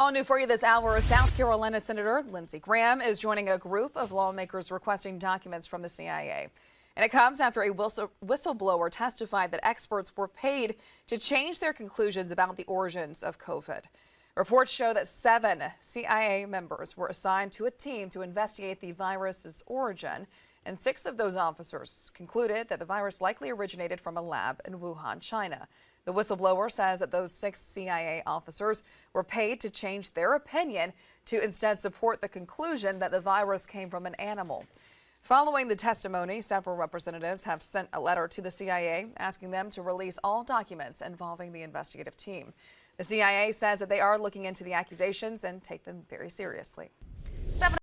All new for you this hour, South Carolina Senator Lindsey Graham is joining a group of lawmakers requesting documents from the CIA. And it comes after a whistleblower testified that experts were paid to change their conclusions about the origins of COVID. Reports show that 7 CIA members were assigned to a team to investigate the virus's origin, and 6 of those officers concluded that the virus likely originated from a lab in Wuhan, China. The whistleblower says that those 6 CIA officers were paid to change their opinion to instead support the conclusion that the virus came from an animal. Following the testimony, several representatives have sent a letter to the CIA asking them to release all documents involving the investigative team. The CIA says that they are looking into the accusations and take them very seriously.